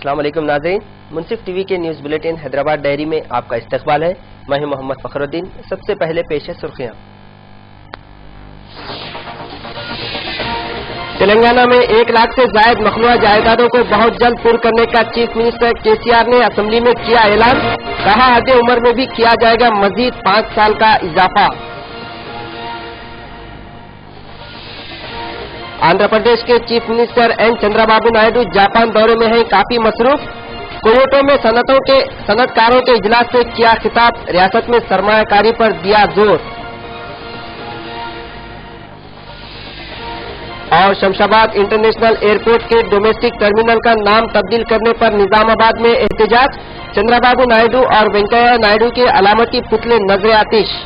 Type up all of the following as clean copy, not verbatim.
السلام علیکم ناظرین، منصف ٹی وی کے نیوز بلیٹن حیدرآباد ڈائری میں آپ کا استقبال ہے۔ میں ہوں محمد فخر الدین۔ سب سے پہلے پیش ہے سرخیاں۔ تلنگانہ میں 1 لاکھ سے زائد مخلوعہ جائیدادوں کو بہت جلد پر کرنے کا چیف منسٹر KCR نے اسمبلی میں کیا اعلان، کہا حد عمر میں بھی کیا جائے گا مزید 5 سال کا اضافہ۔ آندھرا پردیش کے chief minister N Chandra Babu Naidu Japan دورے میں ہیں، کافی مصروف۔ کویوٹو میں صنعت کاروں کے اجلاس سے کیا خطاب، ریاست میں سرمایہ کاری پر دیا زور۔ اور شمشاباد انٹرنیشنل ایئرپورٹ کے ڈومیسٹک ٹرمینل کا نام تبدیل کرنے پر نظام آباد میں احتجاج، چندرا بابو نائیڈو اور وینکیا نائیڈو کے علامتی پتلے نظر آتش۔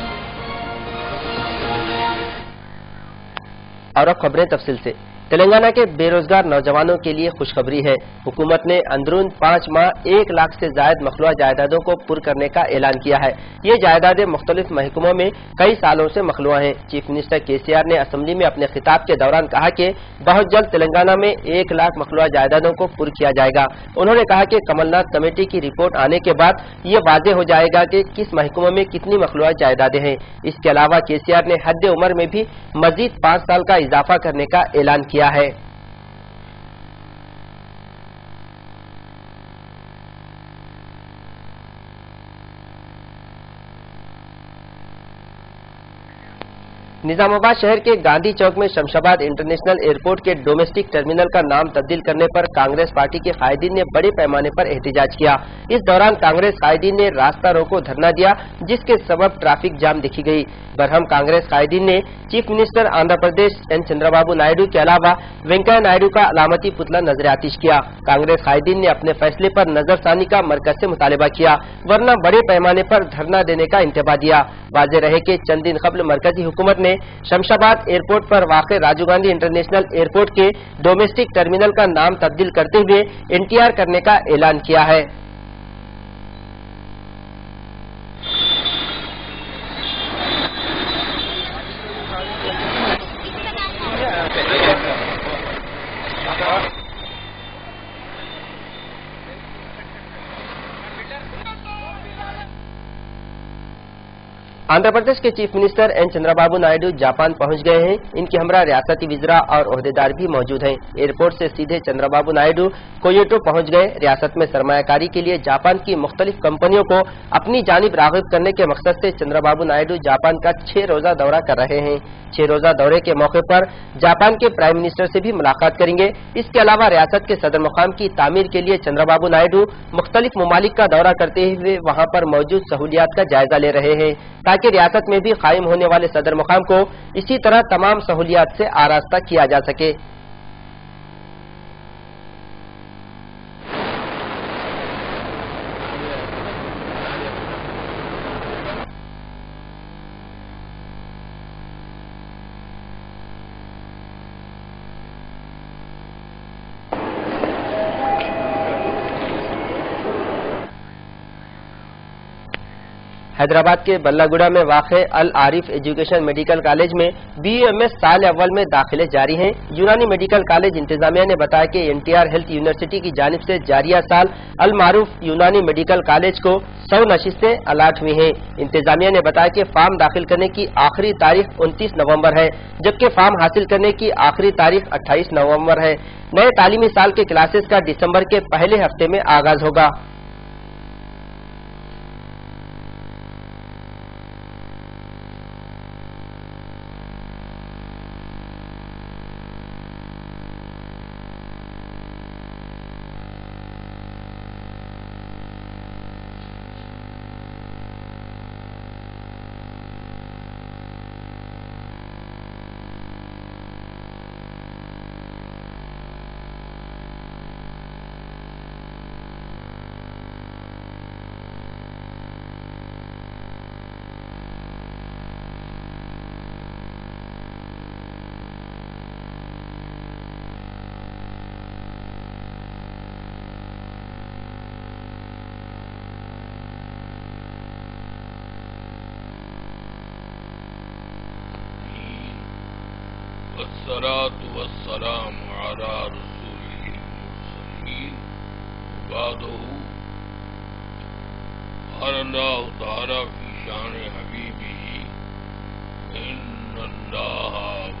اور اب خبریں تفصیل سے۔ تلنگانہ کے بے روزگار نوجوانوں کے لیے خوشخبری ہے۔ حکومت نے اندرون 5 ماہ 1 لاکھ سے زائد مخلوعہ جائیدادوں کو پر کرنے کا اعلان کیا ہے۔ یہ جائیدادیں مختلف محکموں میں کئی سالوں سے مخلوعہ ہیں۔ چیف منسٹر KCR نے اسمبلی میں اپنے خطاب کے دوران کہا کہ بہت جلد تلنگانہ میں 1 لاکھ مخلوعہ جائیدادوں کو پر کیا جائے گا۔ انہوں نے کہا کہ کمل ناتھ کمیٹی کی رپورٹ آنے کے بعد یہ واضح ہو جائے گا کہ کس محکموں میں کتنی مخلوعہ جائیدادیں ہیں۔ اس کے علاوہ KCR نے حد عمر میں بھی مزید 5 سال کا اضافہ کرنے کا اعلان کیا ہے۔ نظام آباد شہر کے گاندھی چوک میں شمشاباد انٹرنیشنل ایئرپورٹ کے ڈومیسٹک ٹرمینل کا نام تبدیل کرنے پر کانگریس پارٹی کے قائدین نے بڑے پیمانے پر احتجاج کیا۔ اس دوران کانگریس قائدین نے راستہ روکو دھرنا دیا، جس کے سبب ٹریفک جام دیکھی گئی۔ برہم کانگریس قائدین نے چیف منسٹر آندھرا پردیش این چندرا بابو نائیڈو کے علاوہ وینکیا نائیڈو کا علامتی پتلا نظر آتش کیا۔ کانگریس قائدین نے اپنے فیصلے پر نظر ثانی کا مرکز سے مطالبہ کیا، ورنہ بڑے پیمانے پر دھرنا دینے کا انتباہ دیا۔ واضح رہے کہ چند دن قبل مرکزی حکومت نے شمشاباد ایئرپورٹ پر واقع راجیو گاندھی انٹرنیشنل ایئرپورٹ کے ڈومیسٹک ٹرمینل کا نام تبدیل کرتے ہوئے NTR کرنے کا اعلان کیا ہے۔ آندھرا پردیش کے chief minister N Chandra Babu Naidu Japan پہنچ گئے ہیں۔ ان کے ہمراہ ریاستی وزراء اور عہدیدار بھی موجود ہیں۔ ایئرپورٹ سے سیدھے چندرا بابو نائیڈو کویوٹو پہنچ گئے۔ ریاست میں سرمایہ کاری کے لیے جاپان کی مختلف کمپنیوں کو اپنی جانب راغب کرنے کے مقصد سے چندرا بابو نائیڈو جاپان کا 6 روزہ دورہ کر رہے ہیں۔ 6 روزہ دورے کے موقع پر جاپان کے پرائم منسٹر سے بھی ملاقات کریں گے۔ اس کے علاوہ ریاست کے صدر مقام کی تعمیر کے لیے چندرا بابو نائیڈو مختلف ممالک کا دورہ کرتے ہوئے وہاں پر موجود سہولیات کا جائزہ لے رہے ہیں، تاکہ ریاست میں بھی قائم ہونے والے صدر مقام کو اسی طرح تمام سہولیات سے آراستہ کیا جا سکے۔ حیدرآباد کے بلہ گوڑا میں واقع العارف ایجوکیشن میڈیکل کالج میں BAMS سال اول میں داخلے جاری ہیں۔ یونانی میڈیکل کالج انتظامیہ نے بتایا کہ NTR ہیلتھ یونیورسٹی کی جانب سے جاریہ سال المعروف یونانی میڈیکل کالج کو 100 نشستیں الاٹ ہوئی ہیں۔ انتظامیہ نے بتایا کہ فارم داخل کرنے کی آخری تاریخ 29 نومبر ہے، جبکہ فارم حاصل کرنے کی آخری تاریخ 28 نومبر ہے۔ نئے تعلیمی سال کے کلاسز کا دسمبر کے پہلے ہفتے میں آغاز ہوگا۔ والصلاة والسلام على رسوله المرسلين بعده قال الله تعالى في شان حبيبه إن الله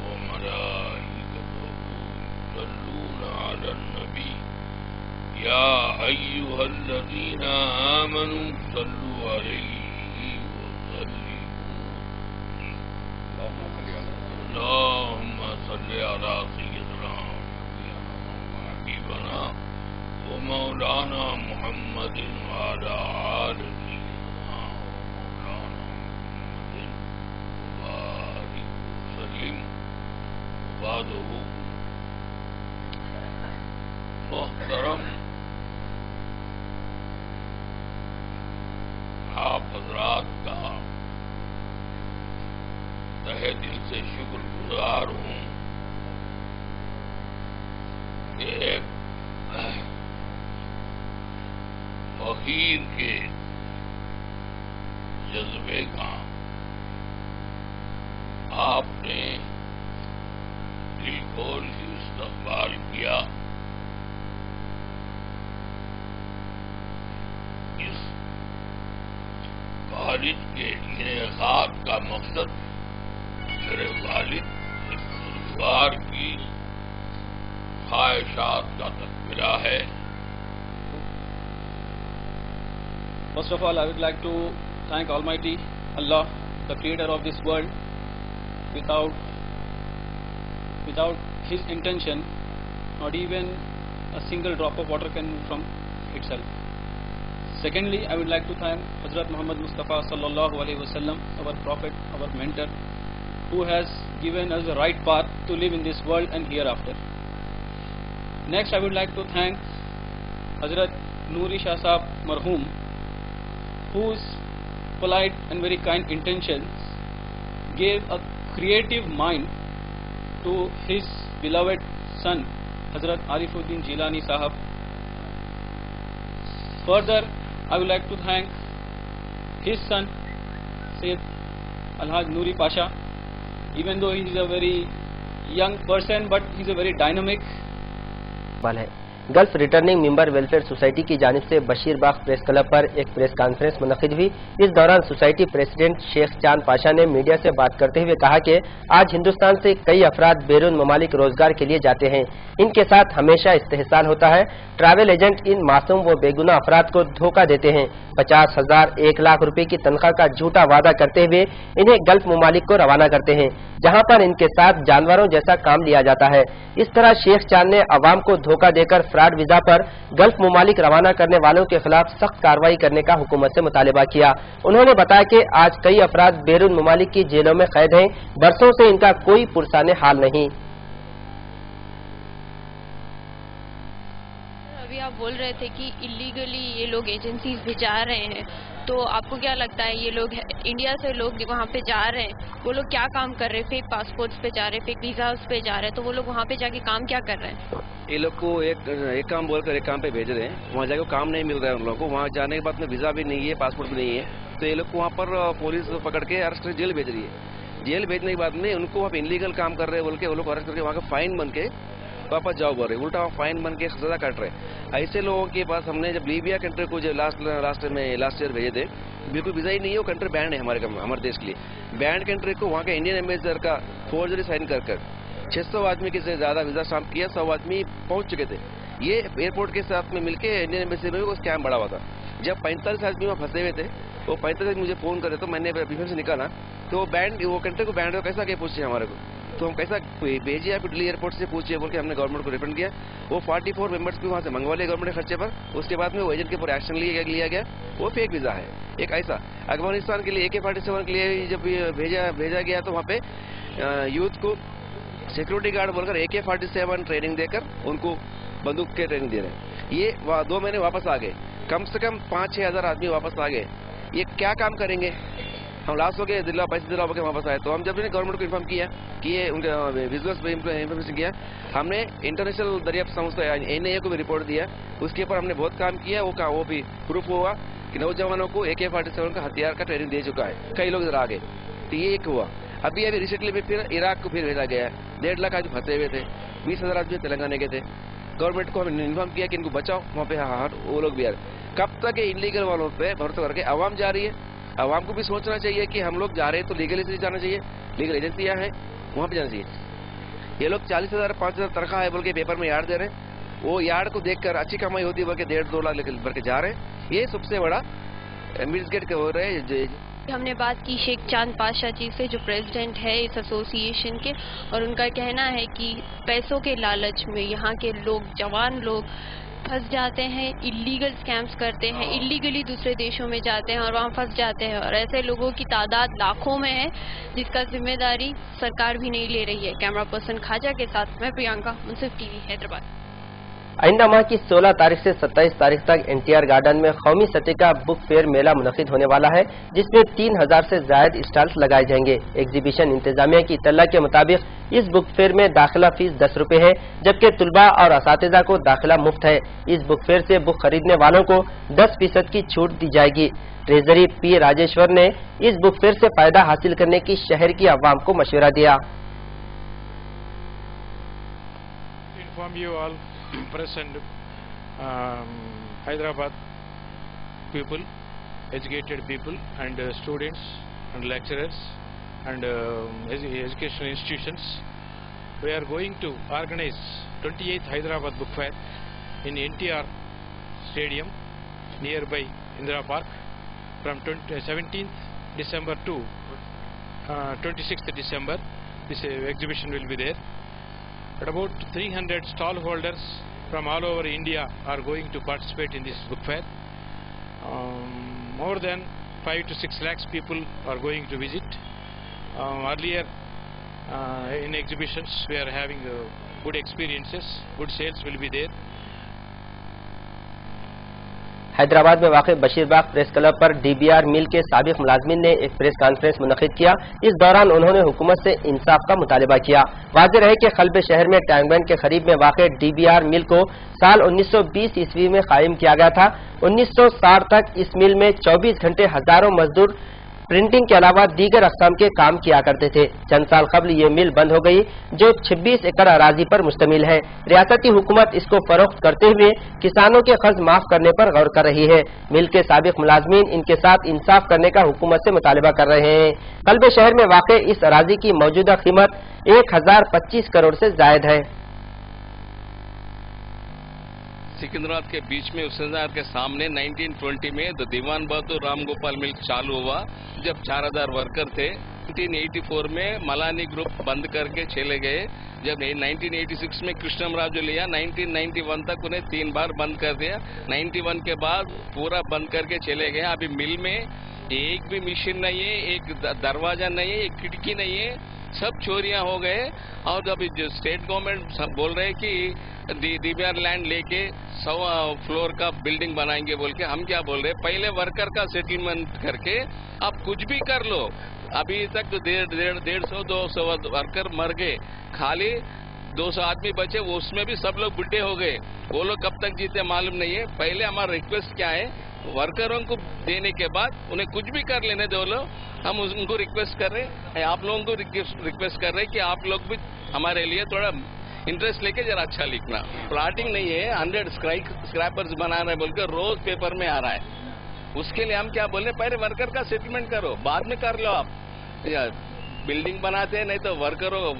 وملائكته يصلون على النبي يا أيها الذين آمنوا صلوا عليه وسلموا اللهم صل على سيدنا وحبيبنا ومولانا محمد وعلى آل سيدنا ومولانا محمد وبارك وسلم وبعده محترم آپ حضرات کا تہہ دل سے شکر گزار ہوں کہ ایک فقیر کے جذبے کا آپ نے دل کھول کے استقبال کیا. اس والد کے انعقاد کا مقصد میرے والد بزرگوار کی خواہشات کا تکملہ ہے. First of all, I would like to thank Almighty Allah, the creator of this world. Without His intention, not even a single drop of water can move from itself. Secondly, I would like to thank Hazrat Muhammad Mustafa sallallahu alaihi wasallam, our prophet, our mentor, who has given us the right path to live in this world and hereafter. Next, I would like to thank Hazrat Noori Shah Sahab Marhoom, whose polite and very kind intentions gave a creative mind to his beloved son, Hazrat Arifuddin Jilani Sahab. Further, I would like to thank his son, Sayyid Alhaj Noori Pasha. Even though he is a very young person, but he is a very dynamic. Gulf returning member welfare society की जानिब से बशीर बाग press club पर एक press conference मुनक्किद हुई. इस दौरान society president Sheikh चांद पाशा ने मीडिया से बात करते हुए कहा कि आज हिंदुस्तान से कई अफराद बैरून ममालिक रोजगार के लिए जाते हैं. इनके साथ हमेशा इस्तेहसाल होता है. ट्रैवल एजेंट इन मासूम व बेगुनाह अफराद को धोखा देते हैं. 50,000 1 लाख रुपए की तनख्वाह का झूठा वादा करते हुए इन्हें गल्फ ममालिक को रवाना करते हैं, जहां पर इनके साथ जानवरों जैसा काम लिया जाता है. इस तरह शेख चांद ने अवाम को धोखा देकर फ्रॉड वीजा पर गल्फ ममालिक रवाना करने वालों के खिलाफ सख्त कार्रवाई करने का हुकूमत से मुतालिबा किया. उन्होंने बताया कि आज कई अफराद बैरून ममालिक की जेलों में कैद हैं. बरसों से इनका कोई पुरसाने हाल नहीं. अभी आप बोल रहे थे कि इलीगली ये लोग एजेंसीज भिजा रहे हैं, तो आपको क्या लगता है ये लोग इंडिया से लोग वहाँ पे जा रहे हैं, वो लोग क्या काम कर रहे हैं? फेक पासपोर्ट्स पे जा रहे हैं, फेक वीजाज पे जा रहे हैं, तो वो लोग वहाँ पे जाके काम क्या कर रहे हैं? ये लोग को एक काम बोलकर एक काम पे भेज रहे हैं. वहाँ जाके काम नहीं मिल रहा है उन लोगों को. वहाँ जाने के बाद में वीजा भी नहीं है, पासपोर्ट भी नहीं है, तो ये लोग को वहाँ पर पुलिस पकड़ के अरेस्ट करके जेल भेज रही है. जेल भेजने के बाद में उनको वहाँ पे इनलीगल काम कर रहे हैं बोल के वो लोग अरेस्ट करके वहाँ का फाइन बन के वापस जाओ बोल रहे. उल्टा वहाँ फाइन बन के सजा काट रहे. ऐसे लोगों के पास हमने जब लीबिया कंट्री को जो लास्ट ईयर भेजे थे, बिल्कुल वीजा ही नहीं है, वो कंट्री बैंड है हमारे देश के लिए. बैंड कंट्री को वहाँ के इंडियन एम्बेसडर का फोर्जरी साइन कर 600 आदमी के से ज्यादा वीजा स्टाम्प किया. 100 आदमी पहुंच चुके थे. ये एयरपोर्ट के साथ में मिलके इंडियन एम्बेसी में वो स्कैम बढ़ा हुआ था. जब 45 आदमी वहाँ फंसे हुए थे, वो 45 मुझे फोन करे तो मैंने बीफेम से निकाला, तो वो कंट्री को बैंड कैसा क्या पूछे हमारे को, तो हम कैसा भेजिए आप दिल्ली एयरपोर्ट से पूछिए बोल के हमने गवर्नमेंट को रिफंड किया. वो 44 मेंबर्स भी वहाँ से मंगवा लिए गवर्नमेंट के खर्चे पर. उसके बाद में वो एजेंट के ऊपर एक्शन लिया गया. वो फेक वीजा है. एक ऐसा अफगानिस्तान के लिए AK-47 के लिए जब भेजा गया तो वहाँ पे यूथ को सिक्योरिटी गार्ड बोलकर AK-47 ट्रेनिंग देकर उनको बंदूक के ट्रेनिंग दे रहे हैं. ये 2 महीने वापस आ गए. कम से कम 5-6 हज़ार आदमी वापस आ गए. ये क्या काम करेंगे? हम लास्ट हो गए पैसे दिला के वापस आए. तो हम जब गवर्नमेंट को इन्फॉर्म किया कि ये उनके विजुअल्स पे इन्फॉर्मेशन किया, हमने इंटरनेशनल दरियाफ्त संस्था NIA को भी रिपोर्ट दिया. उसके ऊपर हमने बहुत काम किया. वो भी प्रूफ हुआ कि नौजवानों को AK-47 का हथियार का ट्रेनिंग दे चुका है. कई लोग इधर आ गए. तो ये एक हुआ. अभी रिसेंटली में फिर इराक को फिर भेजा गया है. 1.5 लाख आदमी फंसे हुए थे. 20,000 आदमी तेलंगाना के थे. गवर्नमेंट को हमने इन्फॉर्म किया कि इनको बचाओ, वहाँ पे वो लोग भी आ रहे। कब तक ये इलीगल वालों पे भरोसा करके आवाम जा रही है? आवाम को भी सोचना चाहिए कि हम लोग जा रहे हैं तो लीगली से जाना चाहिए, लीगल एजेंसियां हैं वहाँ पे जाना चाहिए। ये लोग 40,000 5,000 तनख्वाह है बोल के पेपर में यार्ड दे रहे हैं, वो यार्ड को देखकर अच्छी कमाई होती है बोल के 1.5-2 लाख भर के जा रहे हैं। ये सबसे बड़ा मिसगेट हो रहे हैं। हमने बात की शेख चांद पाशा जी से, जो प्रेसिडेंट है इस एसोसिएशन के, और उनका कहना है कि पैसों के लालच में यहाँ के लोग, जवान लोग फंस जाते हैं, इलीगल स्कैम्स करते हैं, इलीगली दूसरे देशों में जाते हैं और वहाँ फंस जाते हैं, और ऐसे लोगों की तादाद लाखों में है जिसका जिम्मेदारी सरकार भी नहीं ले रही है। कैमरा पर्सन खाजा के साथ मैं प्रियंका, मुंसिफ टीवी, हैदराबाद। आइंदा माह की 16 तारीख से 27 तारीख तक एनटीआर गार्डन में कौमी सतह का बुक फेयर मेला मुनक़िद होने वाला है, जिसमें 3000 से ज्यादा स्टॉल्स लगाए जाएंगे। एग्जीबिशन इंतजामिया की इत्तला के मुताबिक इस बुक फेयर में दाखिला फीस 10 रुपए है, जबकि तुलबा और असातिज़ा को दाखिला मुफ्त है। इस बुक फेयर से बुक खरीदने वालों को 10% की छूट दी जाएगी। ट्रेजरी पी राजेश्वर ने इस बुक फेयर से फायदा हासिल करने की शहर की आवाम को मशवरा दिया। Press and Hyderabad people, educated people and students and lecturers and educational institutions. We are going to organize 28th Hyderabad Book Fair in NTR Stadium nearby Indira Park from 17th December to 26th December. This exhibition will be there. At about 300 stall holders from all over India are going to participate in this book fair. More than 5 to 6 lakhs people are going to visit. Earlier in exhibitions we are having good experiences, good sales will be there. Hyderabad में वाक़ Basheerbagh press club पर DBR मिल के साबिक मुलाजमीन ने एक press conference मुनक़िद किया। इस दौरान उन्होंने हुकूमत से इंसाफ का मुतालबा किया। वाज़ेह रहे कि क़ल्ब शहर में टैंक बैंड के करीब में वाक़ डीबीआर मिल को साल 1920 ईस्वी में कायम किया गया था। 1960 तक इस मिल में 24 घंटे हजारों मजदूर प्रिंटिंग के अलावा दीगर अक़साम के काम किया करते थे। चंद साल कबल ये मिल बंद हो गई, जो 26 एकड़ अराजी पर मुश्तमिल है। रियासती हुकूमत इसको फरोख्त करते हुए किसानों के कर्ज माफ करने पर गौर कर रही है। मिल के साबिक मुलाजमीन इनके साथ इंसाफ करने का हुकूमत से मुतालबा कर रहे हैं। कल्ब शहर में वाक़ इस अराजी की मौजूदा कीमत 1025 करोड़ से जायद है। सिकंदराबाद के बीच में हुसैनसागर के सामने 1920 में द दीवान बहादुर राम गोपाल मिल चालू हुआ, जब 4000 वर्कर थे। 1984 में मलानी ग्रुप बंद करके चले गए। जब 1986 में कृष्णमराजू लिया, 1991 तक उन्हें 3 बार बंद कर दिया। 91 के बाद पूरा बंद करके चले गए। अभी मिल में एक भी मशीन नहीं है, एक दरवाजा नहीं है, एक खिड़की नहीं है, सब चोरियां हो गए। और अभी जो स्टेट गवर्नमेंट सब बोल रहे हैं कि डीबीआर लैंड लेके 100 फ्लोर का बिल्डिंग बनाएंगे बोल के, हम क्या बोल रहे हैं, पहले वर्कर का सेटलमेंट करके आप कुछ भी कर लो। अभी तक तो 150-200 वर्कर मर गए, खाली 200 आदमी बचे, उसमें भी सब लोग बुढ़े हो गए। वो लोग कब तक जीते मालूम नहीं है। पहले हमारा रिक्वेस्ट क्या है, वर्करों को देने के बाद उन्हें कुछ भी कर लेने दो लो। हम उनको रिक्वेस्ट कर रहे हैं, आप लोगों को रिक्वेस्ट कर रहे हैं कि आप लोग भी हमारे लिए थोड़ा इंटरेस्ट लेके जरा अच्छा लिखना। प्लाटिंग नहीं है, 100 स्क्रैपर्स बना रहे बोल के रोज पेपर में आ रहा है। उसके लिए हम क्या बोल रहे हैं, पहले वर्कर का सेटलमेंट करो, बाद में कर लो। आप बिल्डिंग बनाते हैं, नहीं तो वर्करों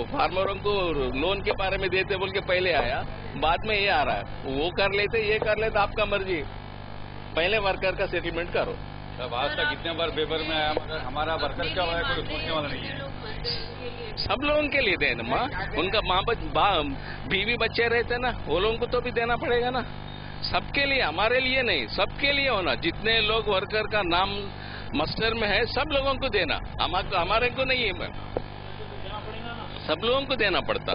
फार्मरों को लोन के बारे में देते बोल के पहले आया, बाद में ये आ रहा है। वो कर लेते, ये कर लेते, आपका मर्जी। पहले वर्कर का सेटलमेंट करो। अब आज तक कितने बार पेपर में आया, मगर हमारा वर्कर क्या हुआ है कोई पूछने वाला नहीं है। सब लोगों के लिए देना, माँ उनका बीवी बच्चे रहते ना, वो लोगों को तो भी देना पड़ेगा ना। सबके लिए, हमारे लिए नहीं, सबके लिए होना। जितने लोग वर्कर का नाम मस्टर में है, सब लोगों को देना, हमारे को नहीं है, सब लोगों को देना पड़ता।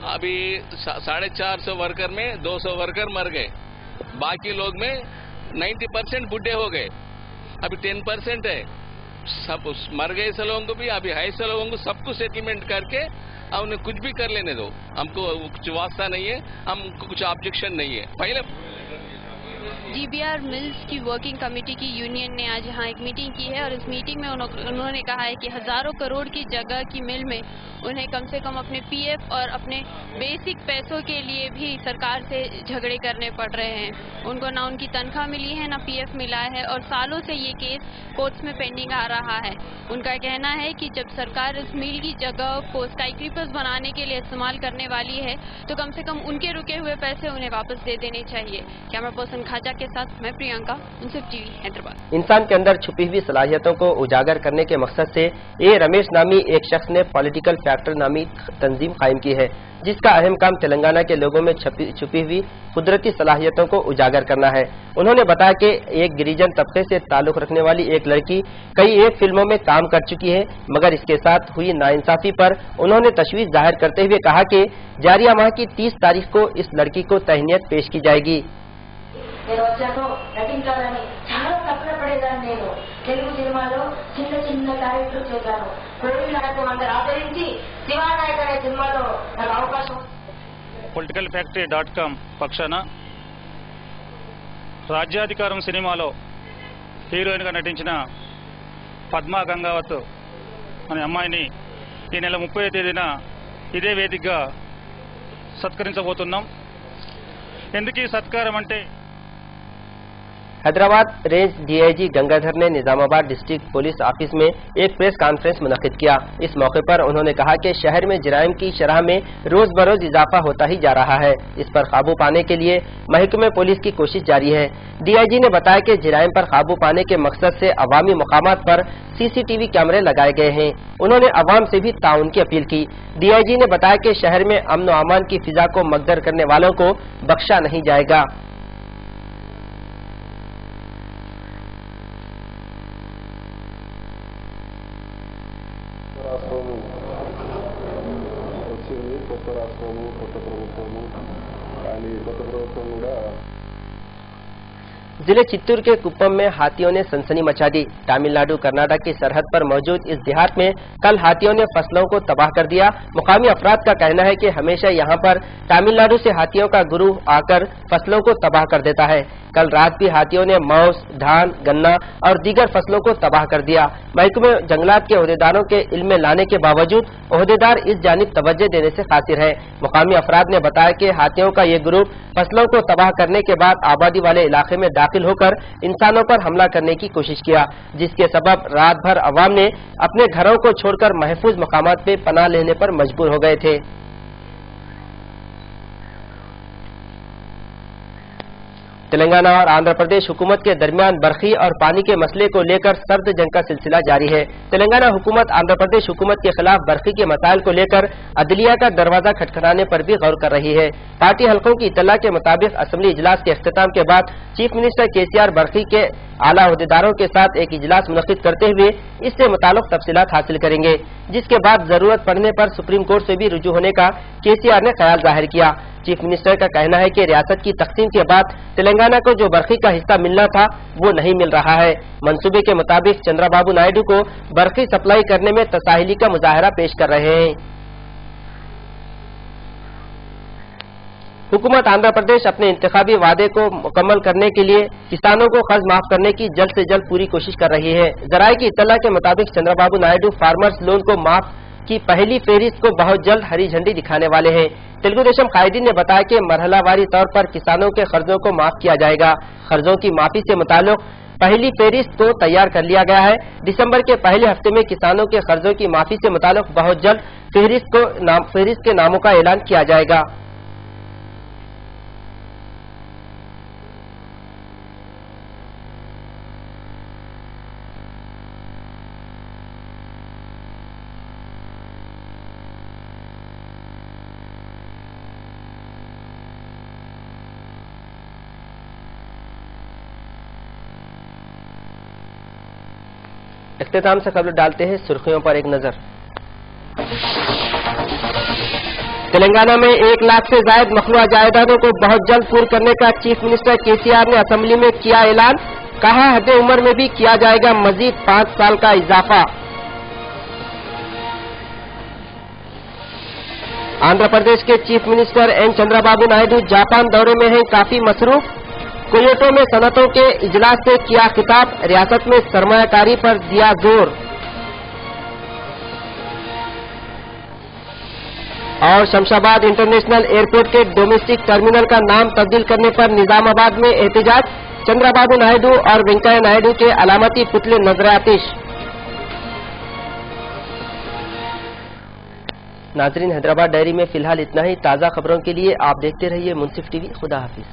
अभी 450 वर्कर में 200 वर्कर मर गए, बाकी लोग में 90% बुढ़े हो गए। अभी 10% है, सब मर गए से लोगों को भी, अभी है से लोगों को सबको सेटलमेंट करके अब उन्हें कुछ भी कर लेने दो। हमको कुछ वास्ता नहीं है, हमको कुछ ऑब्जेक्शन नहीं है। पहले GBR मिल्स की वर्किंग कमेटी की यूनियन ने आज यहाँ एक मीटिंग की है और इस मीटिंग में उन्होंने कहा है कि हजारों करोड़ की जगह की मिल में उन्हें कम से कम अपने PF और अपने बेसिक पैसों के लिए भी सरकार से झगड़े करने पड़ रहे हैं। उनको ना उनकी तनख्वाह मिली है, ना PF मिला है और सालों से ये केस कोर्ट्स में पेंडिंग आ रहा है। उनका कहना है कि जब सरकार इस मिल की जगह को स्काई क्रीपर्स बनाने के लिए इस्तेमाल करने वाली है तो कम से कम उनके रुके हुए पैसे उन्हें वापस दे देने चाहिए। कैमरा पर्सन खाजा के साथ मैं प्रियंका, मुंसिफ टीवी, हैदराबाद। इंसान के अंदर छुपी हुई सलाहियतों को उजागर करने के मकसद से ए रमेश नामी एक शख्स ने पॉलिटिकल फैक्टर नामी तंजीम कायम की है, जिसका अहम काम तेलंगाना के लोगों में छुपी हुई कुदरती सलाहियतों को उजागर करना है। उन्होंने बताया कि एक गिरिजन तबके से ताल्लुक रखने वाली एक लड़की कई फिल्मों में काम कर चुकी है, मगर इसके साथ हुई नाइंसाफी पर उन्होंने तशवीश जाहिर करते हुए कहा कि जारिया माह की 30 तारीख को इस लड़की को तहनीत पेश की जाएगी। నేను వచ్చాక నటించాలని చాలా కష్టపడేదాన్ని. నేను తెలుగు సినిమాలో చిన్న చిన్న క్యారెక్టర్ చేశాను. కోడి నాయకు అందరూ ఆదరించి శివానాయక్ అనే సినిమాలో నాకు అవకాశం. politicalfactory.com పక్షాన రాజ్యాధికారం సినిమాలో హీరోయిన్గా నటించిన పద్మా గంగావత్ అనే అమ్మాయిని ఈ నెల 30వ తేదీన ఇదే వేదికగా సత్కరించబోతున్నాం. ఎందుకు ఈ సత్కారం అంటే हैदराबाद रेंज DIG गंगाधर ने निजामाबाद डिस्ट्रिक्ट पुलिस ऑफिस में एक प्रेस कॉन्फ्रेंस मुनक्किद किया। इस मौके पर उन्होंने कहा कि शहर में जराइम की शरह में रोज बरोज इजाफा होता ही जा रहा है। इस पर काबू पाने के लिए महकमे पुलिस की कोशिश जारी है। DIG ने बताया कि जराइम पर काबू पाने के मकसद से अवामी मुकामात पर CCTV कैमरे लगाए गए हैं। उन्होंने अवाम से भी ताउन की अपील की। DIG ने बताया कि शहर में अमन व अमान की फिजा को मकदर करने वालों को बख्शा नहीं जाएगा। కొత్త రాష్ట్రము, కొత్త ప్రభుత్వము కానీ కొత్త ప్రభుత్వం కూడా जिले चित्तूर के कुप्पम में हाथियों ने सनसनी मचा दी। तमिलनाडु कर्नाटक की सरहद पर मौजूद इस देहात में कल हाथियों ने फसलों को तबाह कर दिया। मुकामी अफराद का कहना है कि हमेशा यहां पर तमिलनाडु से हाथियों का गुरूह आकर फसलों को तबाह कर देता है। कल रात भी हाथियों ने मौस, धान, गन्ना और दीगर फसलों को तबाह कर दिया। महकमे जंगलात के ओहदेदारों के इल्म में लाने के बावजूद ओहदेदार इस जानिब तवज्जो देने से कासिर है। मुकामी अफराद ने बताया कि हाथियों का ये ग्रुप फसलों को तबाह करने के बाद आबादी वाले इलाके में दाखिल होकर इंसानों पर हमला करने की कोशिश किया, जिसके सबब रात भर अवाम ने अपने घरों को छोड़कर महफूज मकामात पे पनाह लेने पर मजबूर हो गए थे। तेलंगाना और आंध्र प्रदेश हुकूमत के दरमियान बरखी और पानी के मसले को लेकर सर्द जंग का सिलसिला जारी है। तेलंगाना हुकूमत आंध्र प्रदेश हुकूमत के खिलाफ बरखी के मसाइल को लेकर अदलिया का दरवाजा खटखटाने पर भी गौर कर रही है। पार्टी हलकों की इत्तला के मुताबिक असम्बली इजलास के इख्तिताम के बाद चीफ मिनिस्टर KCR बरखी के आला अहदेदारों के साथ एक इजलास मुनक्किद करते हुए इससे मुताल्लिक़ तफसीलात हासिल करेंगे, जिसके बाद जरूरत पड़ने पर सुप्रीम कोर्ट से भी रुजू होने का KCR ने ख्याल जाहिर किया। चीफ मिनिस्टर का कहना है कि रियासत की तकसीम के बाद तेलंगाना को जो बरखी का हिस्सा मिलना था वो नहीं मिल रहा है। मंसूबे के मुताबिक चंद्रबाबू नायडू को बरखी सप्लाई करने में तसाहिली का मुजाहरा पेश कर रहे हैं। हुकूमत आंध्र प्रदेश अपने इंतखाबी वादे को मुकम्मल करने के लिए किसानों को कर्ज माफ करने की जल्द से जल्द पूरी कोशिश कर रही है। जराये की इत्तला के मुताबिक चंद्रबाबू नायडू फार्मर्स लोन को माफ की पहली फेरिस्त को बहुत जल्द हरी झंडी दिखाने वाले हैं। तेलुगु देशम कायदीन ने बताया कि मरहलावारी तौर पर किसानों के कर्जों को माफ किया जाएगा। कर्जों की माफी से मुताल्लिक पहली फेरिस्त को तैयार कर लिया गया है। दिसंबर के पहले हफ्ते में किसानों के कर्जों की माफी से मुताल्लिक बहुत जल्द फेरिस्त के नामों का ऐलान किया जाएगा। इख्तिताम से खबर डालते हैं सुर्खियों पर एक नजर। तेलंगाना में 1 लाख से जायद मखलूआ जायदादों को बहुत जल्द पूर्ण करने का चीफ मिनिस्टर KCR ने असेंबली में किया ऐलान। कहा हद उम्र में भी किया जाएगा मजीद 5 साल का इजाफा। आंध्र प्रदेश के chief minister N Chandrababu Naidu Japan दौरे में हैं काफी मसरूफ। कोयोटो में सनतों के इजलास से किया खिताब, रियासत में सरमायाकारी पर दिया जोर। और शमशाबाद इंटरनेशनल एयरपोर्ट के डोमेस्टिक टर्मिनल का नाम तब्दील करने पर निजामाबाद में एहतजाज, चंद्रबाबू नायडू और वेंकैया नायडू के अलामती पुतले नजर आतिश। नाजरीन, हैदराबाद डायरी में फिलहाल इतना ही। ताज़ा खबरों के लिए आप देखते रहिए मुंसिफ टीवी। खुदा हाफिज।